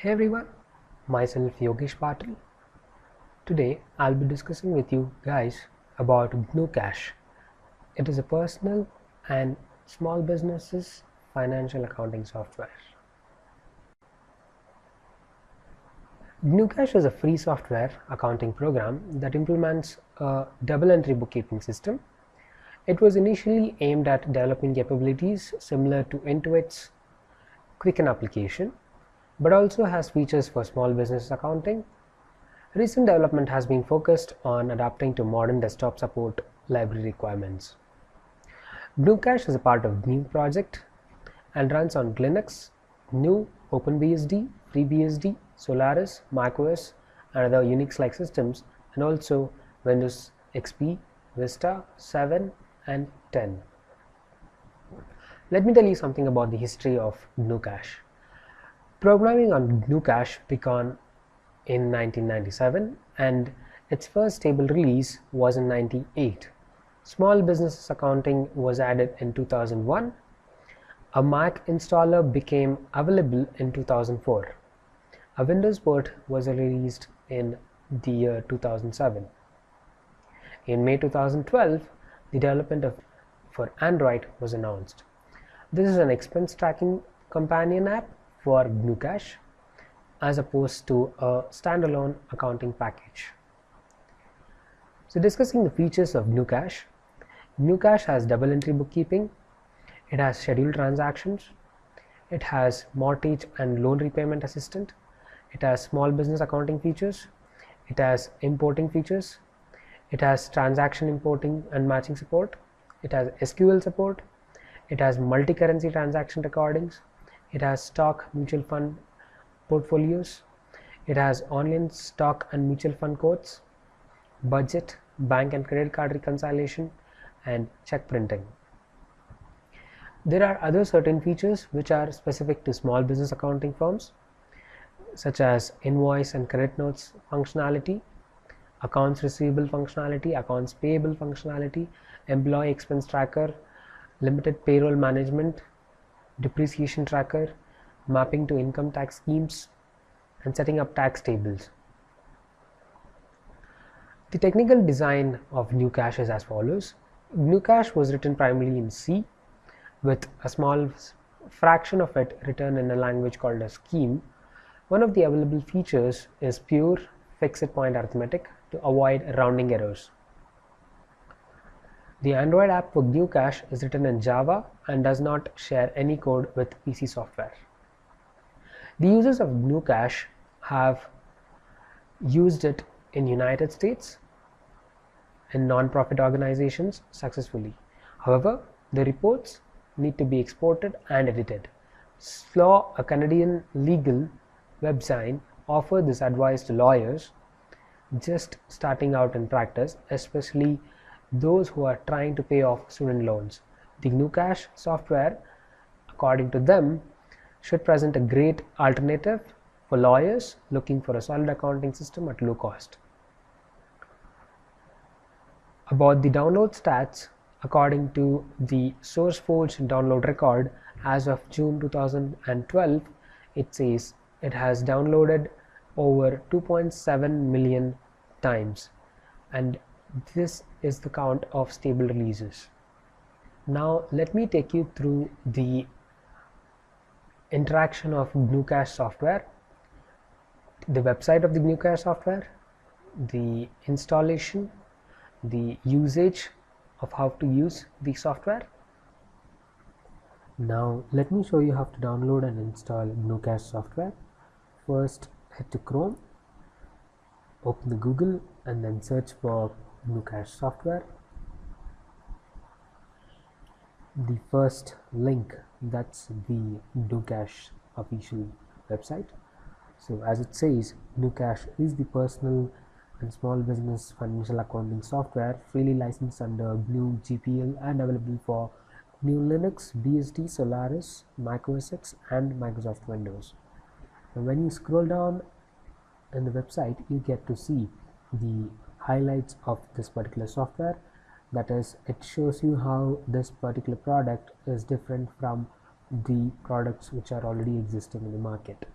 Hey everyone, myself Yogesh Patil. Today I'll be discussing with you guys about GnuCash. It is a personal and small businesses financial accounting software. GnuCash is a free software accounting program that implements a double entry bookkeeping system. It was initially aimed at developing capabilities similar to Intuit's Quicken application, but also has features for small business accounting. Recent development has been focused on adapting to modern desktop support library requirements. GnuCash is a part of GNU project and runs on Linux, GNU, OpenBSD, FreeBSD, Solaris, macOS, and other Unix-like systems, and also Windows XP, Vista, 7, and 10. Let me tell you something about the history of GnuCash. Programming on GnuCash began in 1997 and its first stable release was in 1998. Small business accounting was added in 2001. A Mac installer became available in 2004. A Windows port was released in the year 2007. In May 2012, the development for Android was announced. This is an expense tracking companion app for GnuCash as opposed to a standalone accounting package. So discussing the features of GnuCash. GnuCash has double entry bookkeeping, it has scheduled transactions, it has mortgage and loan repayment assistant, it has small business accounting features, it has importing features, it has transaction importing and matching support, it has SQL support, it has multi-currency transaction recordings, it has stock mutual fund portfolios, it has online stock and mutual fund quotes, budget, bank and credit card reconciliation, and check printing. There are other certain features which are specific to small business accounting firms, such as invoice and credit notes functionality, accounts receivable functionality, accounts payable functionality, employee expense tracker, limited payroll management, depreciation tracker, mapping to income tax schemes, and setting up tax tables. The technical design of GnuCash is as follows. GnuCash was written primarily in C, with a small fraction of it written in a language called a scheme. One of the available features is pure fixed point arithmetic to avoid rounding errors. The Android app for GnuCash is written in Java and does not share any code with PC software. The users of GnuCash have used it in United States in non-profit organizations successfully. However, the reports need to be exported and edited. SLAW, a Canadian legal website, offers this advice to lawyers just starting out in practice, especially those who are trying to pay off student loans. The GnuCash software, according to them, should present a great alternative for lawyers looking for a solid accounting system at low cost. About the download stats, according to the SourceForge download record as of June 2012, it says it has downloaded over 2.7 million times, and this is the count of stable releases. Now let me take you through the interaction of GnuCash software, the website of the GnuCash software, the installation, the usage of how to use the software. Now let me show you how to download and install GnuCash software. First, head to Chrome, open the Google, and then search for GnuCash software. The first link, that's the GnuCash official website. So as it says, GnuCash is the personal and small business financial accounting software freely licensed under GNU GPL and available for GNU Linux, BSD, Solaris, Mac OS X, and Microsoft Windows. And when you scroll down in the website, you get to see the highlights of this particular software. That is, it shows you how this particular product is different from the products which are already existing in the market.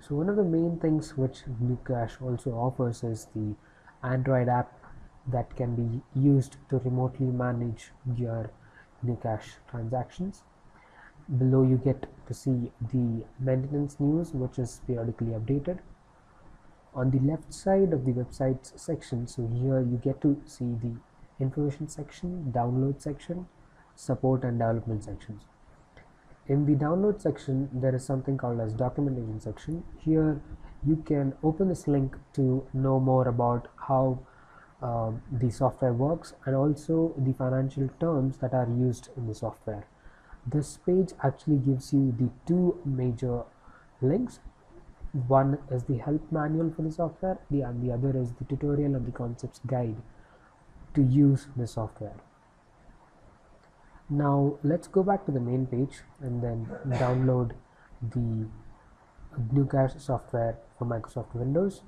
So one of the main things which GnuCash also offers is the Android app that can be used to remotely manage your GnuCash transactions. Below you get to see the maintenance news, which is periodically updated. On the left side of the website section, so here you get to see the information section, download section, support and development sections. In the download section, there is something called as documentation section. Here you can open this link to know more about how the software works and also the financial terms that are used in the software. This page actually gives you the two major links. One is the help manual for the software, and the other is the tutorial and the concepts guide to use the software. Now let's go back to the main page and then download the GnuCash software for Microsoft Windows.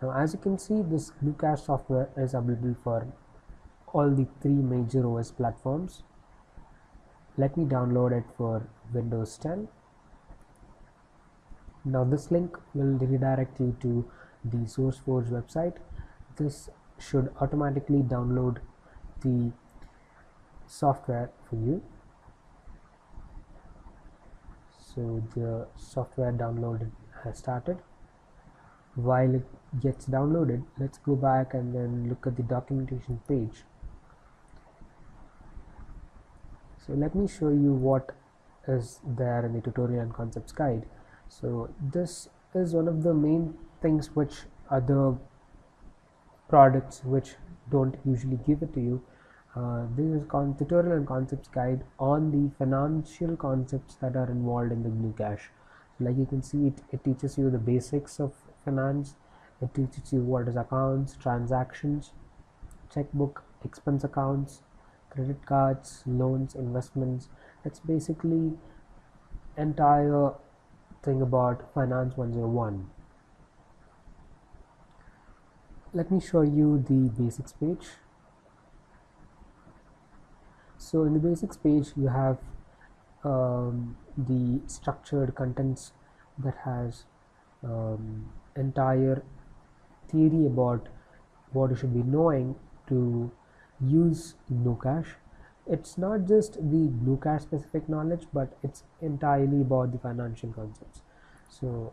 Now as you can see, this GnuCash software is available for all the three major OS platforms. Let me download it for Windows 10. Now this link will redirect you to the SourceForge website. This should automatically download the software for you. So the software download has started. While it gets downloaded, let's go back and then look at the documentation page. So let me show you what is there in the tutorial and concepts guide. So this is one of the main things which other products which don't usually give it to you. This is tutorial and concepts guide on the financial concepts that are involved in the GnuCash. Like you can see, it teaches you the basics of finance. It teaches you what is accounts, transactions, checkbook, expense accounts, credit cards, loans, investments. It's basically entire thing about Finance 101. Let me show you the basics page. So in the basics page you have the structured contents that has entire theory about what you should be knowing to use GnuCash. It's not just the GnuCash specific knowledge, but it's entirely about the financial concepts. So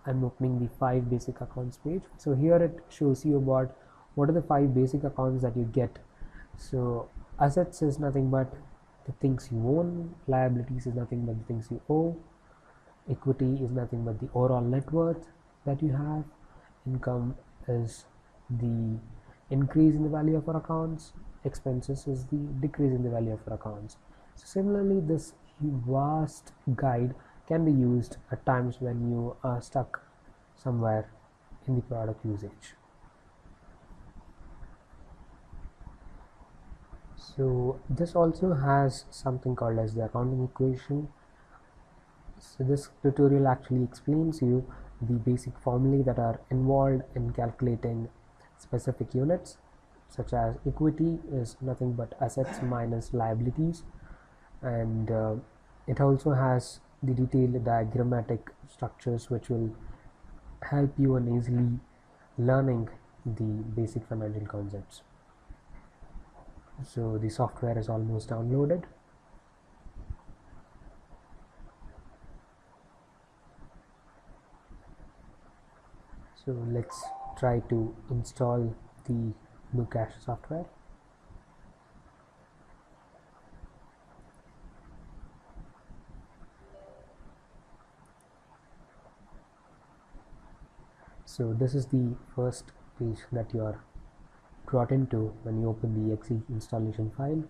I'm opening the 5 basic accounts page. So here it shows you about what are the 5 basic accounts that you get. So assets is nothing but the things you own, liabilities is nothing but the things you owe, equity is nothing but the overall net worth that you have, income is the increase in the value of our accounts, expenses is the decrease in the value of our accounts. So similarly, this vast guide can be used at times when you are stuck somewhere in the product usage. So this also has something called as the accounting equation. So this tutorial actually explains you the basic formulae that are involved in calculating specific units, such as equity is nothing but assets minus liabilities, and it also has the detailed diagrammatic structures which will help you in easily learning the basic financial concepts. So the software is almost downloaded. So let's try to install the GnuCash software. So this is the first page that you are brought into when you open the exe installation file.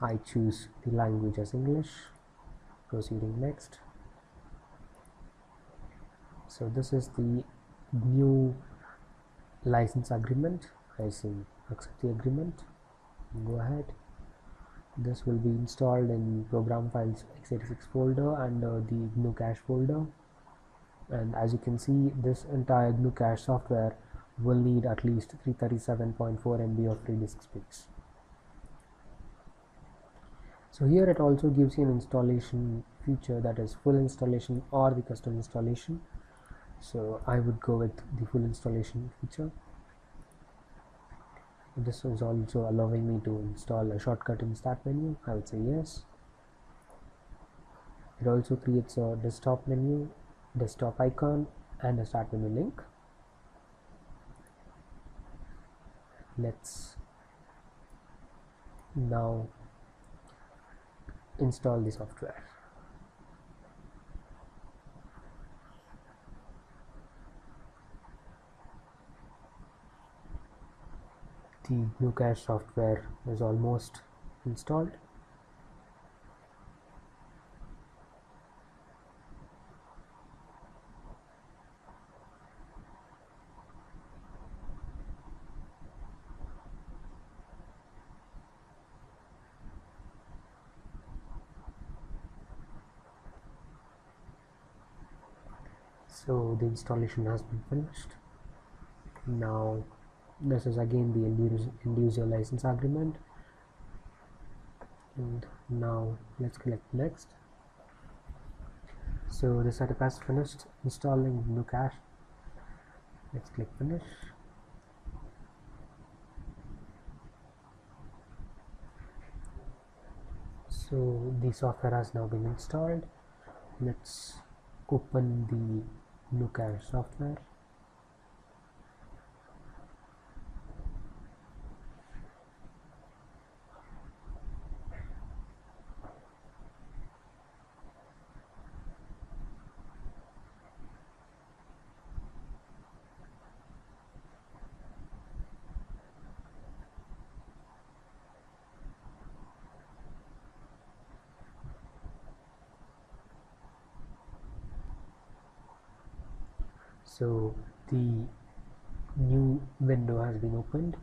I choose the language as English, proceeding next. So this is the new license agreement. I say accept the agreement, go ahead. This will be installed in program files x86 folder under the GnuCash folder, and as you can see, this entire GnuCash software will need at least 337.4 MB of free disk space. So here it also gives you an installation feature, that is full installation or the custom installation. so I would go with the full installation feature. This is also allowing me to install a shortcut in start menu. I would say yes. It also creates a desktop menu, desktop icon, and a start menu link. Let's now install the software. The GnuCash software is almost installed. So the installation has been finished. Now this is again the end user license agreement, and now let's click next. So the setup has finished installing GnuCash. Let's click finish. So the software has now been installed. Let's open the GnuCash software. So the new window has been opened,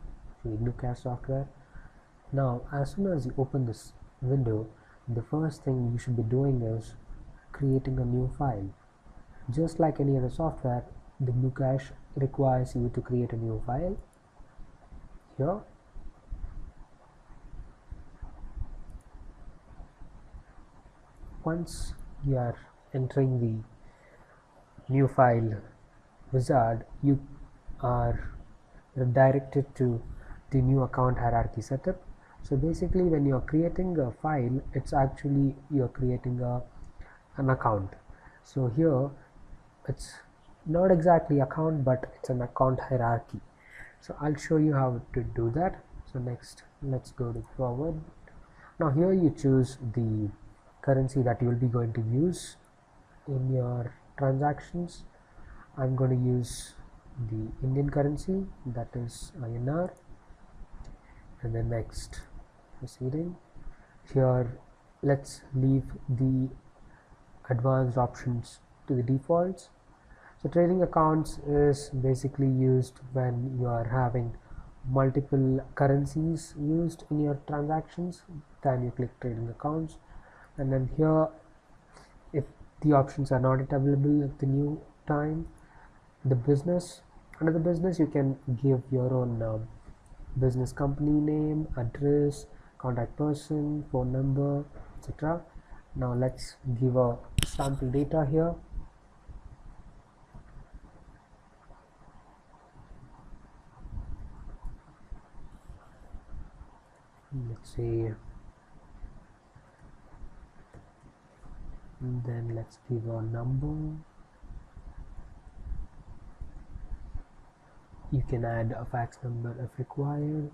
the GnuCash software. Now as soon as you open this window, the first thing you should be doing is creating a new file. Just like any other software, the GnuCash requires you to create a new file. Here, once you are entering the new file wizard, you are redirected to the new account hierarchy setup. So basically when you're creating a file, it's actually you're creating an account. So here it's not exactly account, but it's an account hierarchy. So I'll show you how to do that. So next, let's go to forward. Now here you choose the currency that you will be going to use in your transactions. I'm going to use the Indian currency, that is INR, and then next, proceeding. Here let's leave the advanced options to the defaults. So trading accounts is basically used when you are having multiple currencies used in your transactions. Then you click trading accounts, and then here if the options are not available at the new time, the business, under the business you can give your own business company name, address, contact person, phone number, etc. Now let's give a sample data here. Let's say, and then let's give a number. You can add a fax number if required.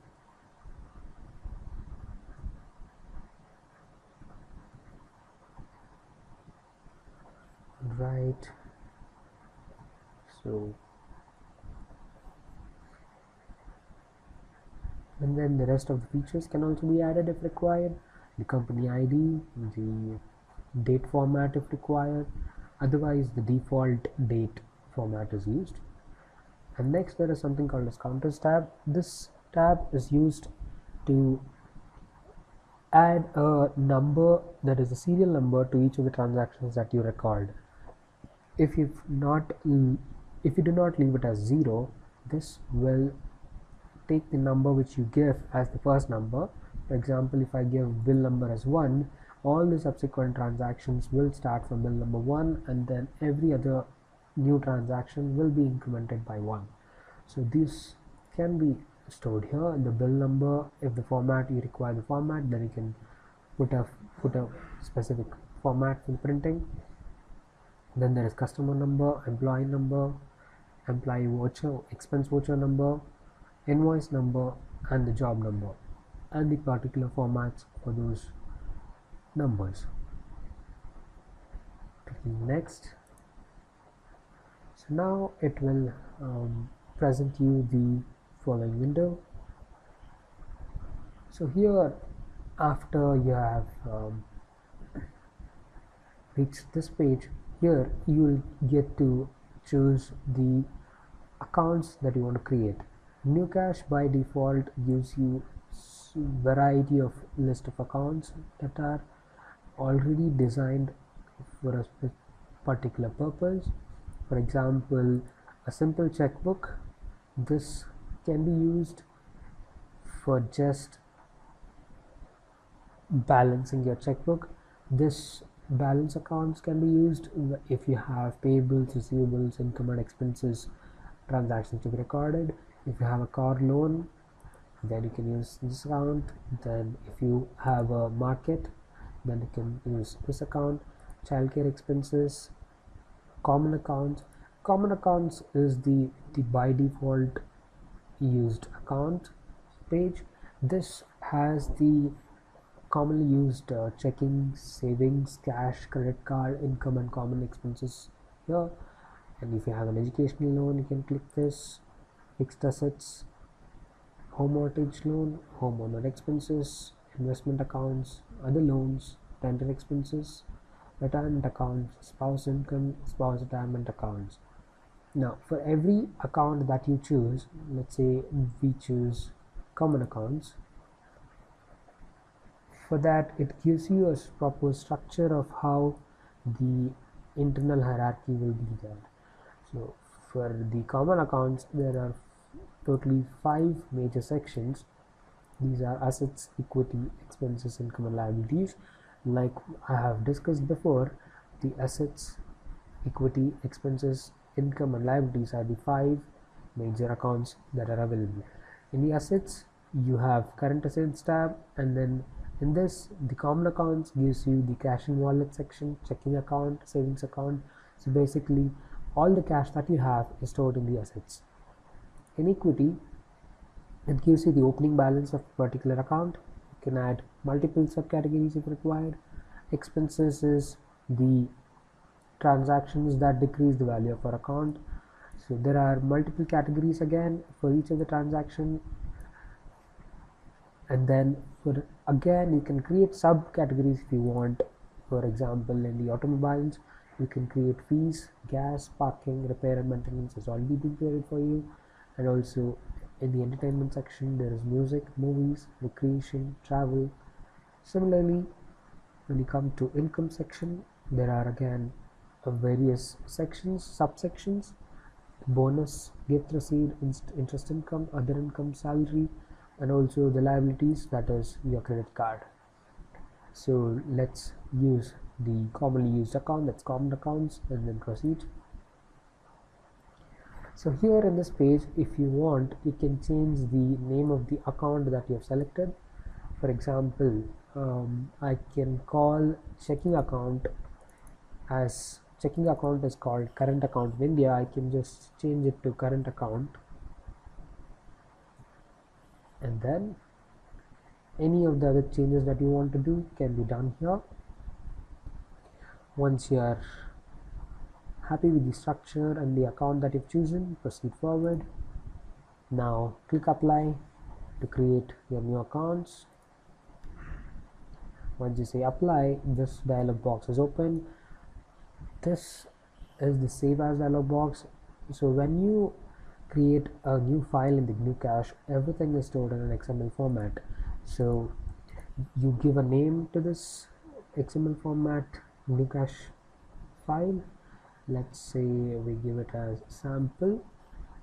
Right, so and then the rest of the features can also be added if required. The company ID, the date format if required, otherwise the default date format is used. And next there is something called as counters tab. This tab is used to add a number, that is a serial number, to each of the transactions that you record. If you do not leave it as 0, this will take the number which you give as the first number. For example, if I give bill number as 1, all the subsequent transactions will start from bill number 1, and then every other new transaction will be incremented by 1. So this can be stored here. The bill number, if the format you require the format, then you can put a specific format for printing. Then there is customer number, employee voucher, expense voucher number, invoice number, and the job number, and the particular formats for those numbers. Clicking next. So now it will present you the following window. So here, after you have reached this page, here you will get to choose the accounts that you want to create. GnuCash by default gives you variety of list of accounts that are already designed for a particular purpose. For example, a simple checkbook, this can be used for just balancing your checkbook. This balance accounts can be used if you have payables, receivables, income and expenses transactions to be recorded. If you have a car loan, then you can use this account. Then if you have a market, then you can use this account. Childcare expenses, common accounts. Common accounts is the by default used account page. This has the commonly used checking, savings, cash, credit card, income and common expenses here. And if you have an educational loan, you can click this. Fixed assets, home mortgage loan, homeowner expenses, investment accounts, other loans, rental expenses, retirement accounts, spouse income, spouse retirement accounts. Now for every account that you choose, let's say we choose common accounts, for that it gives you a proper structure of how the internal hierarchy will be there. So for the common accounts, there are totally 5 major sections. These are assets, equity, expenses, income and liabilities. Like I have discussed before, the assets, equity, expenses, income and liabilities are the 5 major accounts that are available. In the assets, you have current assets tab, and then in this, the common accounts gives you the cash and wallet section, checking account, savings account. So basically all the cash that you have is stored in the assets. In equity, it gives you the opening balance of a particular account. You can add multiple subcategories if required. Expenses is the transactions that decrease the value of our account. So there are multiple categories again for each of the transaction, and then for again you can create subcategories if you want. For example, in the automobiles, you can create fees, gas, parking, repair and maintenance is already been created for you. And also in the entertainment section, there is music, movies, recreation, travel. Similarly, when you come to income section, there are again various sections, subsections: bonus, gift receipt, interest income, other income, salary, and also the liabilities, that is your credit card. So let's use the commonly used account, that's common accounts, and then proceed. So here in this page, if you want, you can change the name of the account that you have selected. For example, I can call checking account as checking account is called current account in India. I can just change it to current account, and then any of the other changes that you want to do can be done here. Once you are happy with the structure and the account that you've chosen, proceed forward. Now click apply to create your new accounts. Once you say apply, this dialog box is open. This is the save as dialog box. So when you create a new file in the GnuCash, everything is stored in an XML format. So you give a name to this XML format GnuCash file. Let's say we give it as sample.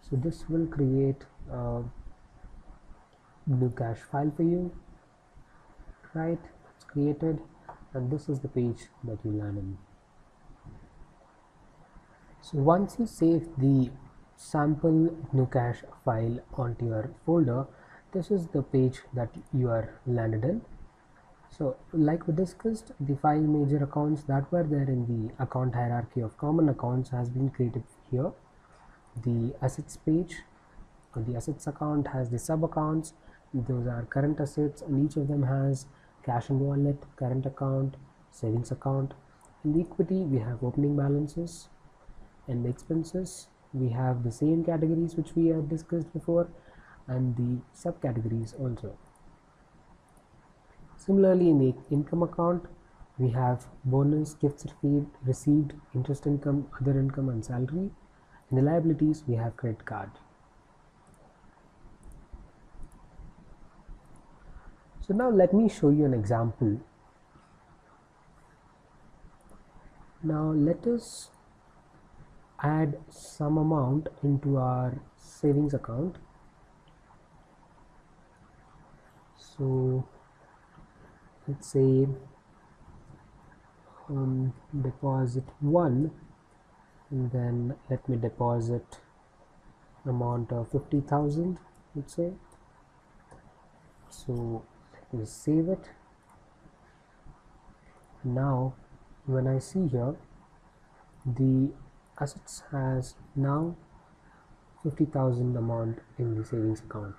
So this will create a GnuCash file for you, right? It's created, and this is the page that you land in. So once you save the sample GnuCash file onto your folder, this is the page that you are landed in. So like we discussed, the 5 major accounts that were there in the account hierarchy of common accounts has been created here. The assets page, or the assets account, has the sub accounts. Those are current assets, and each of them has cash and wallet, current account, savings account. In the equity, we have opening balances, and the expenses, we have the same categories which we had discussed before, and the subcategories also. Similarly, in the income account, we have bonus, gifts received, interest income, other income, and salary. In the liabilities, we have credit card. So now let me show you an example. Now let us add some amount into our savings account. So let's say deposit 1, and then let me deposit amount of 50,000, let's say. So let me save it. Now when I see here, the assets has now 50,000 amount in the savings account.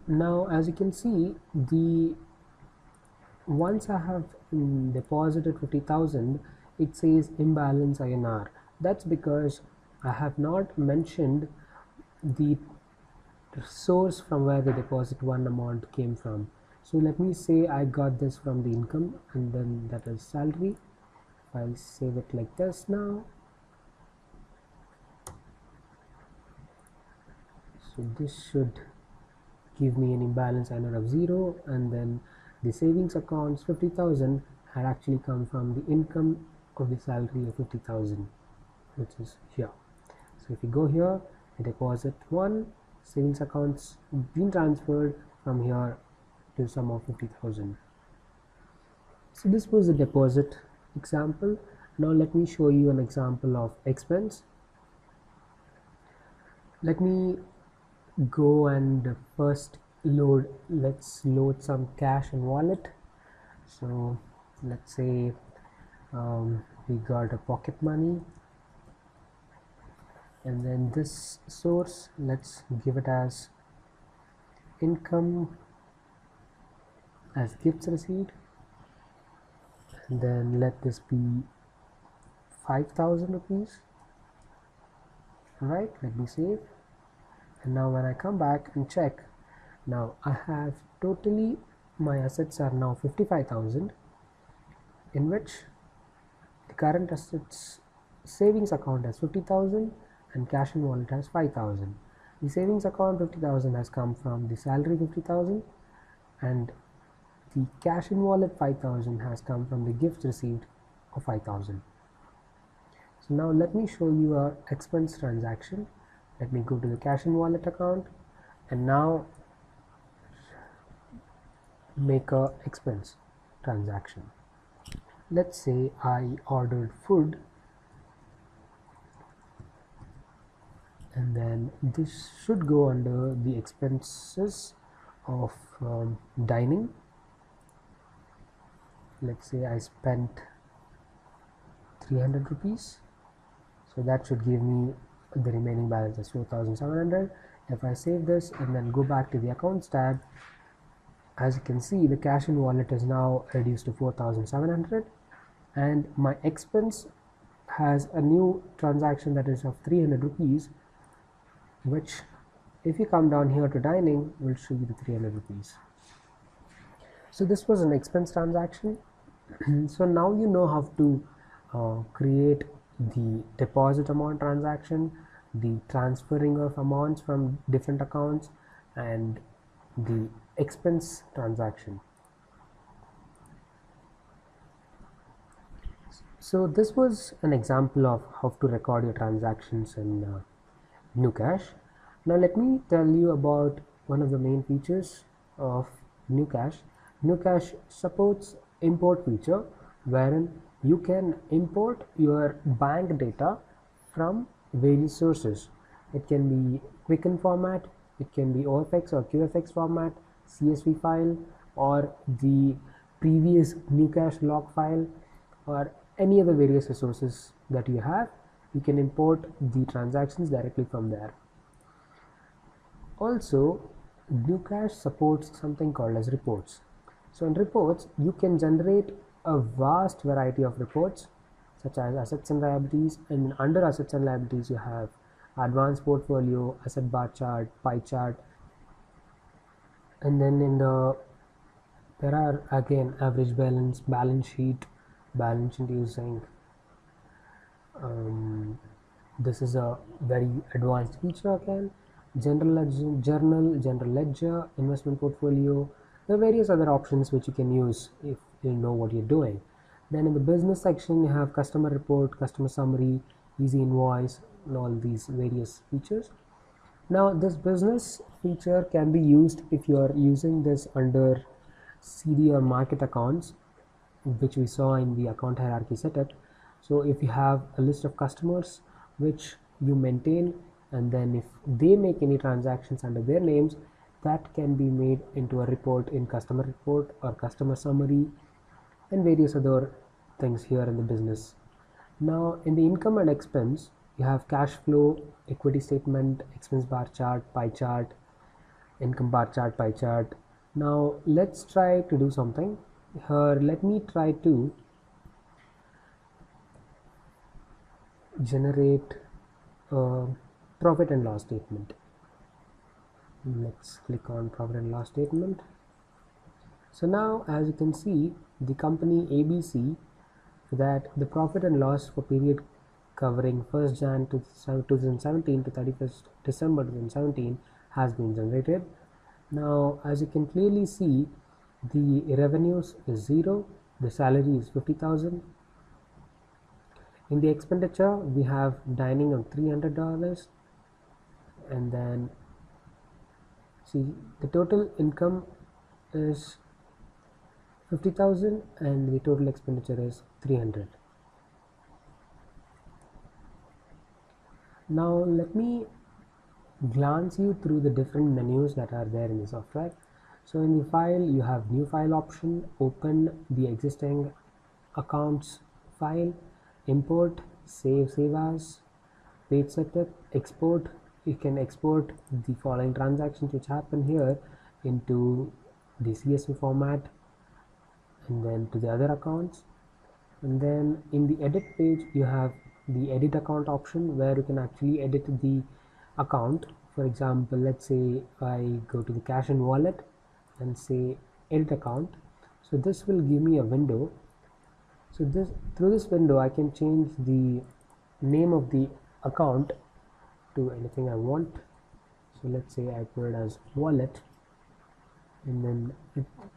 Now as you can see, once I have deposited 50,000, it says imbalance INR. That's because I have not mentioned the source from where the deposit 1 amount came from. So let me say I got this from the income, and then that is salary. I'll save it like this now. So this should give me an imbalance INR of 0, and then the savings accounts 50,000 had actually come from the income of the salary of 50,000, which is here. So if you go here, deposit 1, savings accounts been transferred from here to sum of 50,000. So this was a deposit example. Now let me show you an example of expense. Let me go and first let's load some cash and wallet. So let's say we got a pocket money, and then this source, let's give it as income, as gifts received, and then let this be 5,000 rupees. Alright, let me save. And now when I come back and check, now I have totally, my assets are now 55,000, in which the current assets savings account has 50,000 and cash and wallet has 5,000. The savings account 50,000 has come from the salary 50,000, and the cash and wallet 5,000 has come from the gifts received of 5,000. So now let me show you our expense transaction. Let me go to the cash and wallet account, and now make a expense transaction. Let's say I ordered food, and then this should go under the expenses of dining. Let's say I spent 300 rupees, so that should give me the remaining balance is 4,700. If I save this and then go back to the accounts tab, as you can see, the cash and wallet is now reduced to 4,700, and my expense has a new transaction that is of 300 rupees, which if you come down here to dining will show you the 300 rupees. So this was an expense transaction. So now you know how to create the deposit amount transaction, the transferring of amounts from different accounts, and the expense transaction. So this was an example of how to record your transactions in GnuCash. Now let me tell you about one of the main features of GnuCash. GnuCash supports import feature wherein you can import your bank data from various sources. It can be Quicken format, it can be OFX or QFX format, CSV file, or the previous GnuCash log file, or any other various resources that you have. You can import the transactions directly from there. Also, GnuCash supports something called as reports. So in reports, you can generate a vast variety of reports such as assets and liabilities, and under assets and liabilities you have advanced portfolio, asset bar chart, pie chart, and then there are again average balance, balance sheet using this is a very advanced feature again. General ledger, general ledger, investment portfolio. There are various other options which you can use if you know what you're doing. Then in the business section, you have customer report, customer summary, easy invoice, and all these various features. Now, this business feature can be used if you are using this under CD or market accounts, which we saw in the account hierarchy setup. So if you have a list of customers which you maintain, and then if they make any transactions under their names, that can be made into a report in customer report or customer summary and various other things here in the business. Now in the income and expense, you have cash flow, equity statement, expense bar chart, pie chart, income bar chart, pie chart. Now let's try to do something here. Let me try to generate a profit and loss statement. Let's click on profit and loss statement. So now as you can see, the company ABC, that the profit and loss for period covering 1st Jan 2017 to 31st December 2017 has been generated. Now as you can clearly see, the revenues is 0, the salary is 50,000. In the expenditure, we have dining on $300, and then see the total income is 50,000 and the total expenditure is 300. Now let me glance you through the different menus that are there in the software. So in the file, you have new file option, open the existing accounts file, import, save as, page setup, export. You can export the following transactions which happen here into the CSV format and then to the other accounts. And then in the edit page, you have the edit account option where you can actually edit the account. For example, let's say I go to the cash and wallet and say edit account. So this will give me a window. So through this window I can change the name of the account to anything I want. So let's say I put it as wallet, and then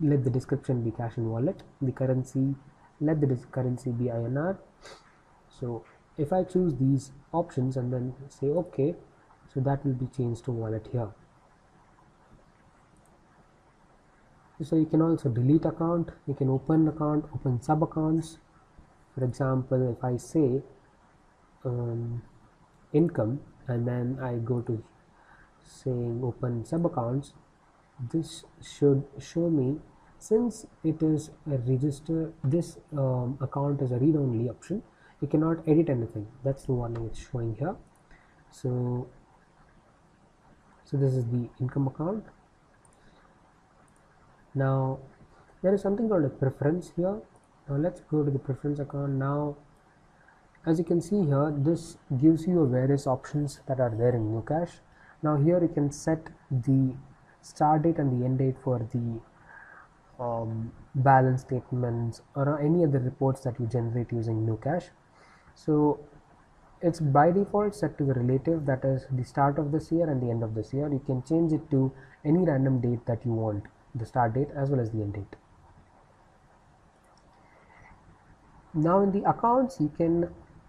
let the description be cash and wallet. The currency, let the currency be INR. So if I choose these options and then say OK, so that will be changed to wallet here. So you can also delete account, you can open account, open sub accounts. For example, if I say income and then I go to saying open sub accounts, this should show me, since it is a register, this account is a read-only option, you cannot edit anything. That's the warning it's showing here. So this is the income account. Now there is something called a preference here. Now let's go to the preference account. Now as you can see here, this gives you various options that are there in GnuCash. Now here you can set the start date and the end date for the balance statements or any other reports that you generate using GnuCash. So it's by default set to the relative, that is the start of this year and the end of this year. You can change it to any random date that you want, the start date as well as the end date. Now in the accounts, you can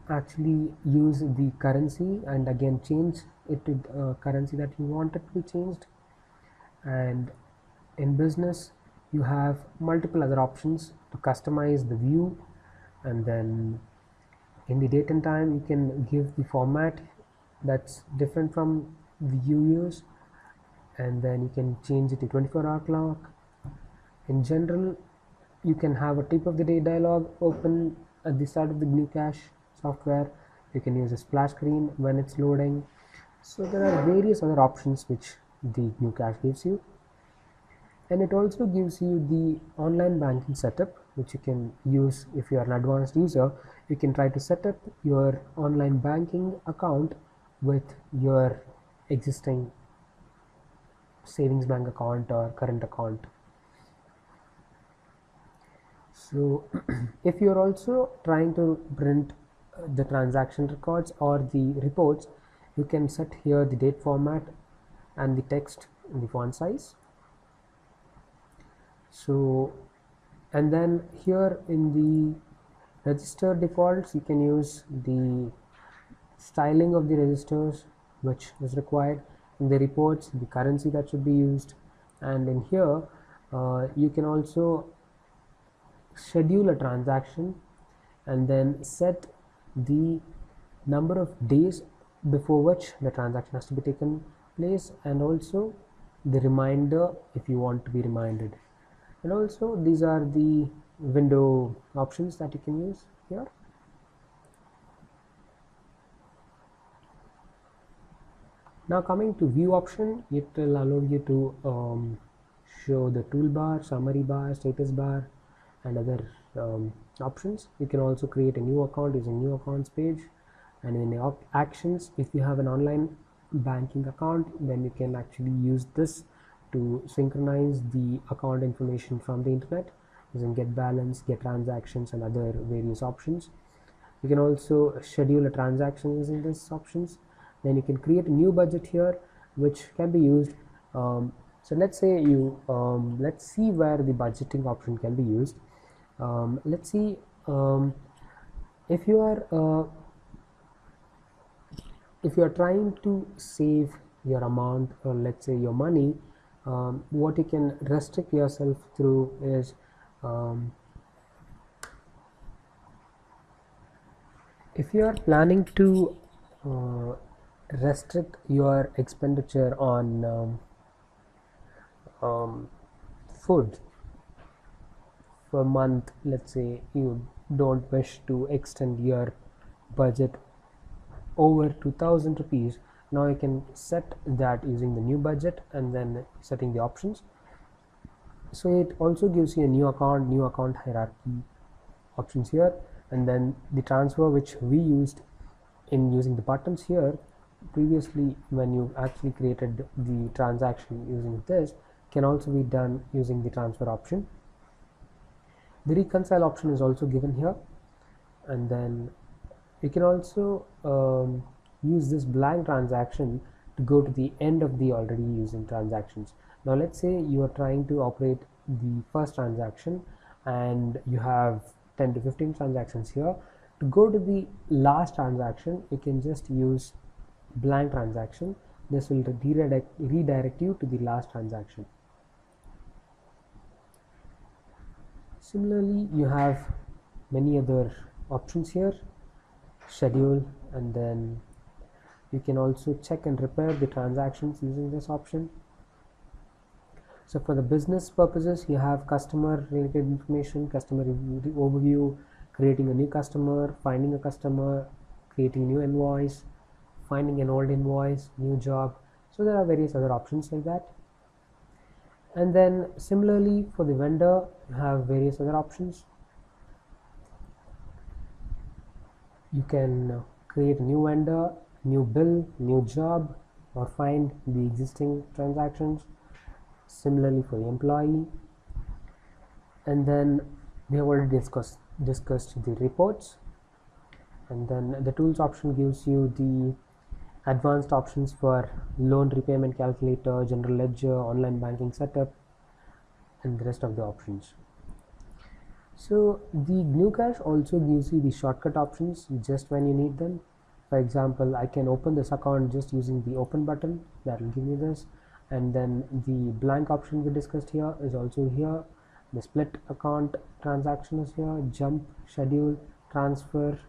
actually use the currency and again change it to currency that you want it to be changed. And in business, you have multiple other options to customize the view, and then in the date and time you can give the format that's different from the view use, and then you can change it to 24-hour clock. In general, you can have a tip of the day dialog open at the start of the GnuCash software. You can use a splash screen when it's loading. So there are various other options which the GnuCash gives you, and it also gives you the online banking setup, which you can use. If you are an advanced user, you can try to set up your online banking account with your existing savings bank account or current account. So if you're also trying to print the transaction records or the reports, you can set here the date format and the text in the font size. So, and then here in the register defaults, you can use the styling of the registers which is required. In the reports, the currency that should be used, and in here you can also schedule a transaction and then set the number of days before which the transaction has to be taken place, and also the reminder if you want to be reminded. And also these are the window options that you can use here. Now coming to view option, it will allow you to show the toolbar, summary bar, status bar, and other options. You can also create a new account using new accounts page, and in actions, if you have an online banking account, then you can actually use this to synchronize the account information from the internet using get balance, get transactions, and other various options. You can also schedule a transaction using these options. Then you can create a new budget here which can be used. So let's say you let's see where the budgeting option can be used. Let's see if you are trying to save your amount, or let's say your money, what you can restrict yourself through is if you are planning to restrict your expenditure on food for a month. Let's say you don't wish to extend your budget over 2000 rupees. Now you can set that using the new budget and then setting the options. So it also gives you a new account hierarchy options here, and then the transfer which we used in using the buttons here previously when you actually created the transaction using this can also be done using the transfer option. The reconcile option is also given here, and then you can also use this blank transaction to go to the end of the already using transactions. Now let's say you are trying to operate the first transaction and you have 10 to 15 transactions here. To go to the last transaction, you can just use blank transaction. This will redirect you to the last transaction. Similarly, you have many other options here, schedule, and then you can also check and repair the transactions using this option. So for the business purposes, you have customer related information, customer overview, creating a new customer, finding a customer, creating a new invoice, finding an old invoice, new job. So there are various other options like that. And then similarly for the vendor, you have various other options. You can create a new vendor, new bill, new job, or find the existing transactions. Similarly for the employee. And then we have already discussed the reports, and then the tools option gives you the advanced options for loan repayment calculator, general ledger, online banking setup, and the rest of the options. So the GnuCash also gives you the shortcut options just when you need them. For example, I can open this account just using the open button. That will give me this, and then the blank option we discussed here is also here. The split account transaction is here, jump, schedule, transfer,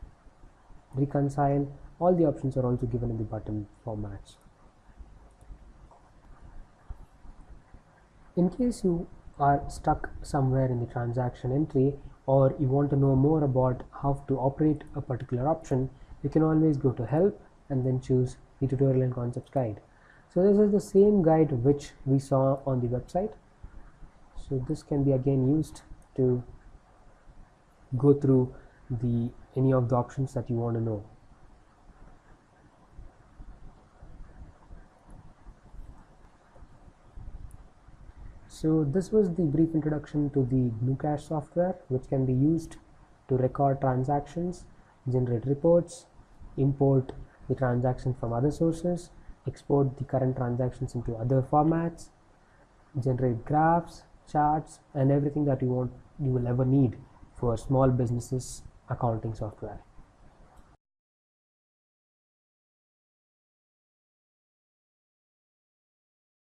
reconcile. All the options are also given in the button formats. In case you are stuck somewhere in the transaction entry, or you want to know more about how to operate a particular option, you can always go to help and then choose the tutorial and concepts guide. So this is the same guide which we saw on the website. So this can be again used to go through any of the options that you want to know. So this was the brief introduction to the GnuCash software, which can be used to record transactions, generate reports, import the transaction from other sources, export the current transactions into other formats, generate graphs, charts, and everything that you will ever need for small businesses accounting software.